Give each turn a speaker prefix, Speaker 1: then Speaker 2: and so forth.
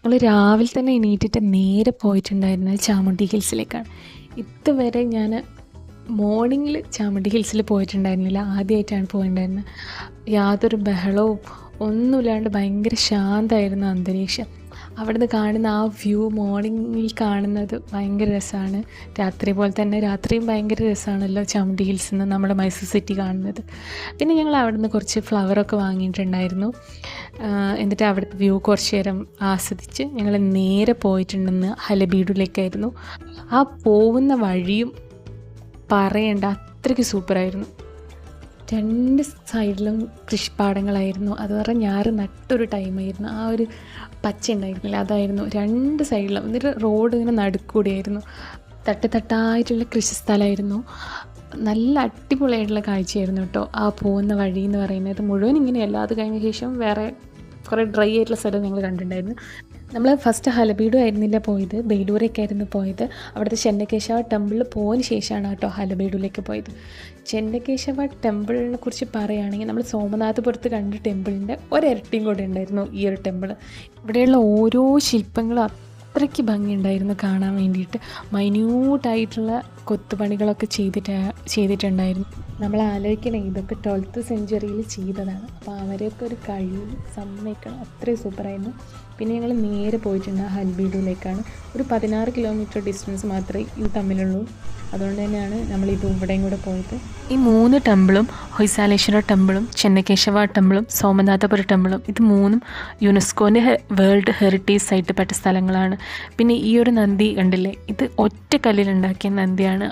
Speaker 1: നമ്മൾ രാവിലെ തന്നെ എണീറ്റിട്ട് നേരെ പോയിട്ടുണ്ടായിരുന്നത് ചാമുണ്ഡി ഹിൽസിലേക്കാണ്. ഇതുവരെ ഞാൻ മോർണിംഗിൽ ചാമുണ്ഡി ഹിൽസിൽ പോയിട്ടുണ്ടായിരുന്നില്ല, ആദ്യമായിട്ടാണ് പോയിട്ടുണ്ടായിരുന്നത്. യാതൊരു ബഹളവും ഒന്നുമില്ലാണ്ട് ഭയങ്കര ശാന്തമായിരുന്നു അന്തരീക്ഷം. അവിടുന്ന് കാണുന്ന ആ വ്യൂ, മോർണിംഗിൽ കാണുന്നത് ഭയങ്കര രസമാണ്. രാത്രി പോലെ തന്നെ രാത്രിയും ഭയങ്കര രസമാണല്ലോ ചാമുണ്ഡി ഹിൽസിൽ നിന്ന് നമ്മുടെ മൈസൂർ സിറ്റി കാണുന്നത്. പിന്നെ ഞങ്ങൾ അവിടുന്ന് കുറച്ച് ഫ്ലവറൊക്കെ വാങ്ങിയിട്ടുണ്ടായിരുന്നു. എന്നിട്ട് അവിടുത്തെ വ്യൂ കുറച്ച് നേരം ആസ്വദിച്ച് ഞങ്ങൾ നേരെ പോയിട്ടുണ്ടെന്ന് ഹലബീഡിലേക്കായിരുന്നു. ആ പോകുന്ന വഴിയും പറയേണ്ട അത്രയ്ക്ക് സൂപ്പറായിരുന്നു. രണ്ട് സൈഡിലും കൃഷിപ്പാടങ്ങളായിരുന്നു. അത് പറഞ്ഞാൽ ഞാറ് നട്ടൊരു ടൈമായിരുന്നു. ആ ഒരു പച്ച ഉണ്ടായിരുന്നില്ല, അതായിരുന്നു രണ്ട് സൈഡിലും. എന്നിട്ട് റോഡ് ഇങ്ങനെ നടുക്കൂടിയായിരുന്നു. തട്ടായിട്ടുള്ള കൃഷിസ്ഥലമായിരുന്നു. നല്ല അടിപൊളിയായിട്ടുള്ള കാഴ്ചയായിരുന്നു കേട്ടോ ആ പോകുന്ന വഴി എന്ന് പറയുന്നത്. മുഴുവൻ ഇങ്ങനെയല്ല, അത് കഴിഞ്ഞ ശേഷം വേറെ കുറേ ഡ്രൈ ആയിട്ടുള്ള സ്ഥലം ഞങ്ങൾ കണ്ടിട്ടുണ്ടായിരുന്നു. നമ്മൾ ഫസ്റ്റ് ഹലബീഡും ആയിരുന്നില്ല പോയത്, ബേലൂരൊക്കെ ആയിരുന്നു പോയത്. അവിടുത്തെ ചെന്നകേശവ ടെമ്പിളിൽ പോയതിന് ശേഷമാണ് കേട്ടോ ഹലബീഡിലേക്ക് പോയത്. ചെന്നകേശവ ടെമ്പിളിനെ കുറിച്ച് പറയുകയാണെങ്കിൽ നമ്മൾ സോമനാഥപുരത്ത് കണ്ട ടെമ്പിളിൻ്റെ ഒരിരട്ടിയും കൂടെ ഉണ്ടായിരുന്നു ഈ ഒരു ടെമ്പിൾ. ഇവിടെയുള്ള ഓരോ ശില്പങ്ങളും അത്രയ്ക്ക് ഭംഗിയുണ്ടായിരുന്നു കാണാൻ വേണ്ടിയിട്ട്. മൈന്യൂട്ടായിട്ടുള്ള കൊത്തുപണികളൊക്കെ ചെയ്തിട്ടുണ്ടായിരുന്നു. നമ്മൾ ആലോചിക്കണേ, ഇതൊക്കെ 12th സെഞ്ച്വറിയിൽ ചെയ്തതാണ്. അപ്പോൾ അവരെയൊക്കെ ഒരു കഴിവ് സമ്മതിക്കണം, അത്രയും സൂപ്പറായിരുന്നു. പിന്നെ ഞങ്ങൾ നേരെ പോയിട്ടുണ്ട് ഹൽബീഡിലേക്കാണ്. ഒരു 16 കിലോമീറ്റർ ഡിസ്റ്റൻസ് മാത്രമേ ഇത് തമ്മിലുള്ളൂ. അതുകൊണ്ട് തന്നെയാണ് നമ്മളിത് ഇവിടെയും കൂടെ പോയത്. ഈ 3 ടെമ്പിളും, ഹൊയ്സാലേശ്വര ടെമ്പിളും ചെന്നകേശവ ടെമ്പിളും സോമനാഥപുര ടെമ്പിളും, ഇത് 3ഉം യുനെസ്കോൻ്റെ വേൾഡ് ഹെറിറ്റേജ് സൈറ്റ് പെട്ട സ്ഥലങ്ങളാണ്. പിന്നെ ഈ ഒരു നന്ദി കണ്ടില്ലേ, ഇത് ഒറ്റ കല്ലിലുണ്ടാക്കിയ നന്ദിയാണ്.